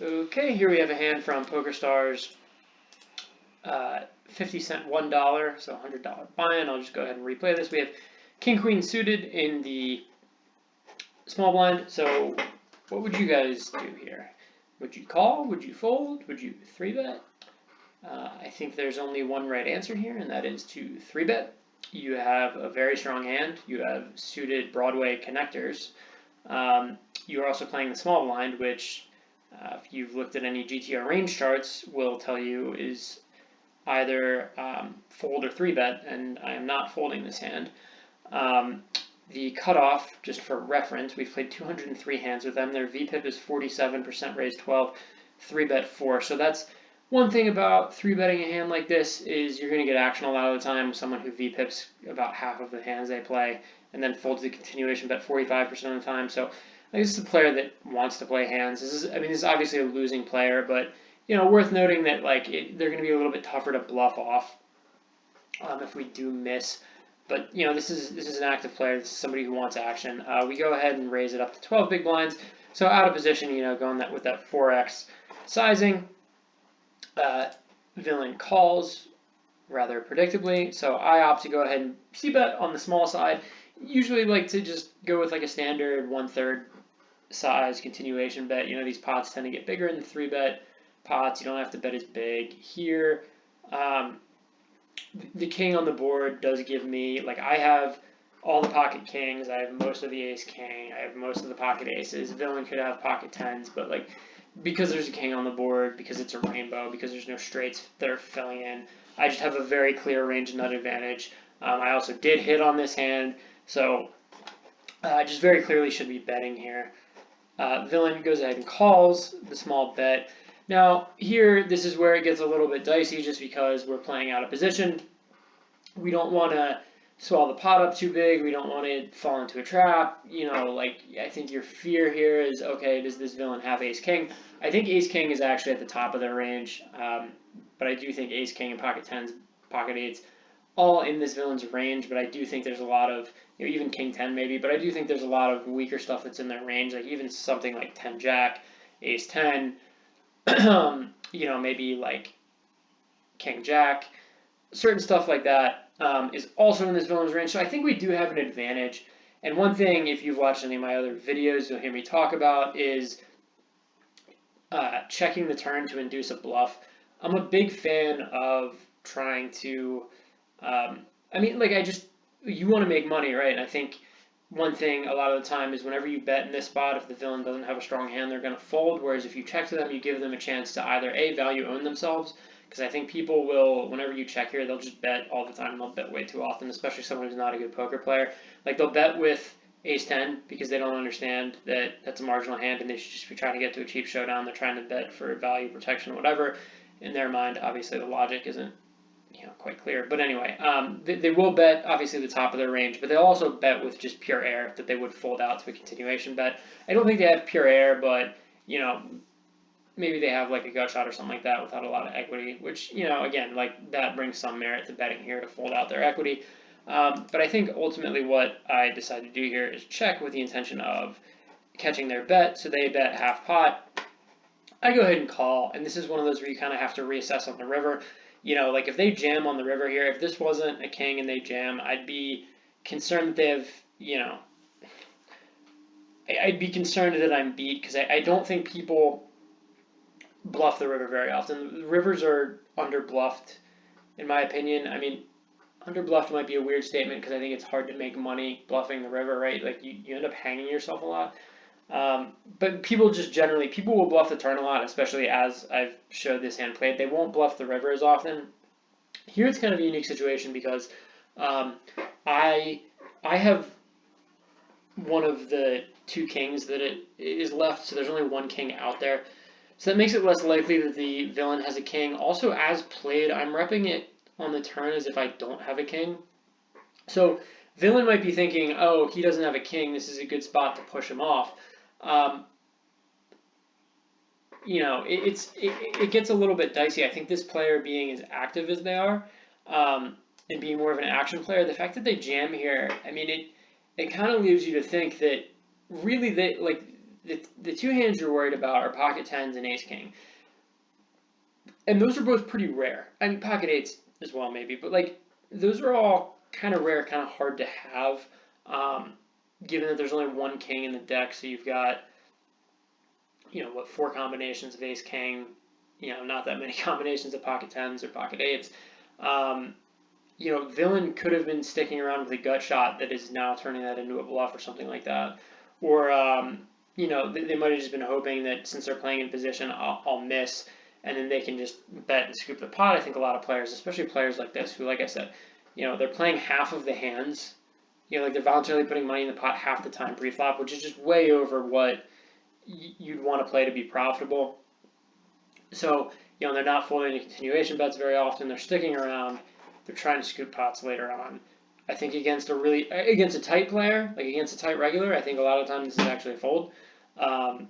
Okay, here we have a hand from PokerStars, 50 cent $1, so $100 buy-in. I'll just go ahead and replay this. We have King Queen suited in the small blind. So what would you guys do here? Would you call? Would you fold? Would you 3-bet? I think there's only one right answer here, and that is to 3-bet. You have a very strong hand. You have suited Broadway connectors. You are also playing the small blind, which if you've looked at any GTO range charts, will tell you is either fold or 3-bet, and I am not folding this hand. The cutoff, just for reference, we've played 203 hands with them. Their VPIP is 47%, raised 12, 3-bet 4. So that's one thing about 3-betting a hand like this is you're going to get action a lot of the time with someone who VPIPs about half of the hands they play and then folds the continuation bet 45% of the time. So this is a player that wants to play hands. This is obviously a losing player, but worth noting that they're going to be a little bit tougher to bluff off if we do miss. But this is an active player. This is somebody who wants action. We go ahead and raise it up to 12 big blinds. So out of position, going with that 4x sizing. Villain calls rather predictably, so I opt to go ahead and c-bet on the small side. Usually like to just go with like a standard 1/3 size continuation bet. These pots tend to get bigger in the 3-bet pots. You don't have to bet as big here. The king on the board does give me, I have all the pocket kings, I have most of the ace king, I have most of the pocket aces. Villain could have pocket tens, but because there's a king on the board, because it's a rainbow, because there's no straights that are filling in, I just have a very clear range nut advantage. I also did hit on this hand, so just very clearly should be betting here. Villain goes ahead and calls the small bet. Now here, this is where it gets a little bit dicey just because we're playing out of position. We don't want to swell the pot up too big. We don't want to fall into a trap. I think your fear here is, okay, does this villain have ace-king? I think ace-king is actually at the top of their range, but I do think ace-king and pocket tens, pocket eights, all in this villain's range, but I do think there's a lot of, even king-10 maybe, but I do think there's a lot of weaker stuff that's in their range, like even something like 10-jack, ace-10, maybe like king-jack, certain stuff like that. Is also in this villain's range. So I think we do have an advantage. And one thing, if you've watched any of my other videos, you'll hear me talk about is checking the turn to induce a bluff. I'm a big fan of trying to, you want to make money, right? And I think one thing a lot of the time is whenever you bet in this spot, if the villain doesn't have a strong hand, they're going to fold. Whereas if you check to them, you give them a chance to either A, value own themselves, because I think people will, whenever you check here, they'll just bet all the time. They'll bet way too often, especially someone who's not a good poker player. They'll bet with ace-10 because they don't understand that that's a marginal hand and they should just be trying to get to a cheap showdown. They're trying to bet for value, protection, whatever. In their mind, obviously the logic isn't quite clear. But anyway, they will bet, obviously, the top of their range, but they'll also bet with just pure air that they would fold out to a continuation bet. I don't think they have pure air, but, maybe they have a gut shot or something like that without a lot of equity, which, again, that brings some merit to betting here to fold out their equity. But I think ultimately what I decided to do here is check with the intention of catching their bet. So they bet half pot. I go ahead and call, and this is one of those where you kind of have to reassess on the river. If they jam on the river here, if this wasn't a king and they jam, I'd be concerned that they have, I'd be concerned that I'm beat because I don't think people bluff the river very often. The rivers are under-bluffed, in my opinion. Under-bluffed might be a weird statement because I think it's hard to make money bluffing the river, right? You end up hanging yourself a lot. But people will bluff the turn a lot, especially as I've showed this hand played. They won't bluff the river as often. Here it's kind of a unique situation because I have one of the two kings that it is left, so there's only one king out there. So that makes it less likely that the villain has a king. Also, as played, I'm repping it on the turn as if I don't have a king. So villain might be thinking, oh, he doesn't have a king, this is a good spot to push him off. It gets a little bit dicey. I think this player being as active as they are, and being more of an action player, the fact that they jam here, it kind of leaves you to think that really the two hands you're worried about are pocket tens and ace king, and those are both pretty rare. I mean, pocket eights as well maybe, but like those are all kind of rare, kind of hard to have. Given that there's only one king in the deck, so you've got, four combinations of ace king, not that many combinations of pocket tens or pocket eights. Villain could have been sticking around with a gut shot that is now turning that into a bluff or something like that. Or, they might have just been hoping that since they're playing in position, I'll miss, and then they can just bet and scoop the pot. I think a lot of players, especially players like this, who, like I said, they're playing half of the hands. Like they're voluntarily putting money in the pot half the time pre-flop, which is just way over what you'd want to play to be profitable. So, they're not folding into continuation bets very often. They're sticking around. They're trying to scoop pots later on. I think against a tight player, like against a tight regular, I think a lot of times this is actually a fold. Hand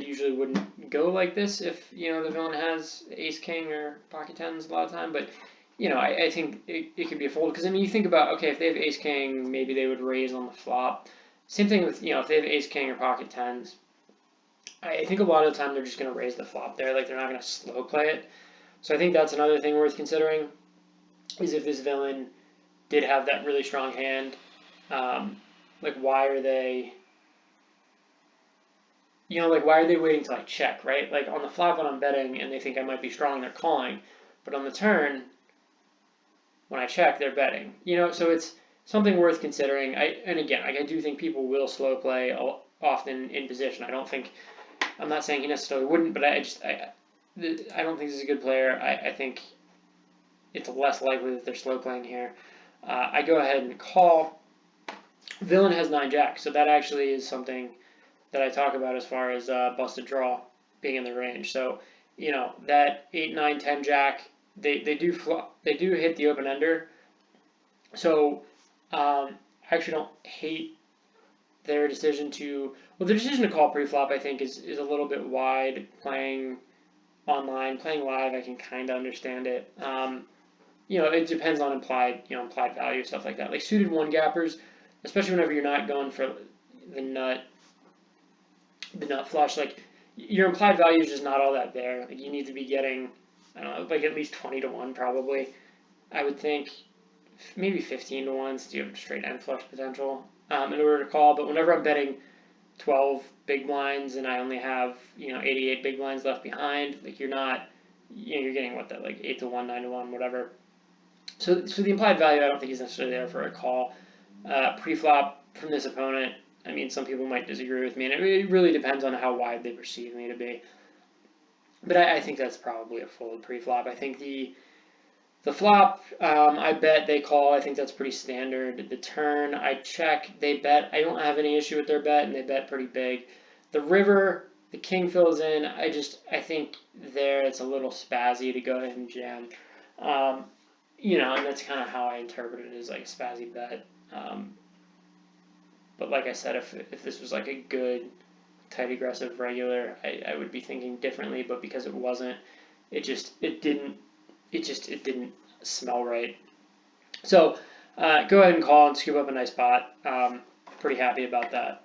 usually wouldn't go like this if, the villain has ace king or pocket tens a lot of time, but I think it could be a fold, because you think about, okay, if they have ace king, maybe they would raise on the flop. Same thing with, if they have ace king or pocket tens, I think a lot of the time they're just going to raise the flop there, like they're not going to slow play it. So I think that's another thing worth considering, is if this villain did have that really strong hand, why are they, why are they waiting till I check, right? Like on the flop when I'm betting and they think I might be strong, they're calling, but on the turn, when I check, they're betting. So it's something worth considering. I do think people will slow play often in position. I'm not saying he necessarily wouldn't, but I don't think this is a good player. I think it's less likely that they're slow playing here. I go ahead and call. Villain has 9-jack, so that actually is something that I talk about as far as busted draw being in the range. So that 8, 9, 10 jack, they do hit the open ender. So I actually don't hate their decision to call pre-flop. I think is a little bit wide. Playing online, playing live, I can kind of understand it. It depends on implied value, stuff like that. Like suited one gappers, especially whenever you're not going for the nut flush, like your implied value is just not all that there. Like you need to be getting, I don't know, like at least 20 to 1 probably. I would think maybe 15 to 1, so you have straight end flush potential in order to call. But whenever I'm betting 12 big blinds and I only have 88 big blinds left behind, like you're getting what, that like 8 to 1, 9 to 1, whatever. So the implied value, I don't think is necessarily there for a call. Pre-flop from this opponent, some people might disagree with me, and it really depends on how wide they perceive me to be. But I think that's probably a fold pre-flop. I think the flop, I bet, they call. I think that's pretty standard. The turn, I check, they bet. I don't have any issue with their bet, and they bet pretty big. The river, the king fills in. I think there it's a little spazzy to go ahead and jam. And that's kind of how I interpret it, as like a spazzy bet. But like I said, if this was like a good, tight, aggressive regular, I would be thinking differently. But because it wasn't, it didn't smell right. So go ahead and call and scoop up a nice pot. Pretty happy about that.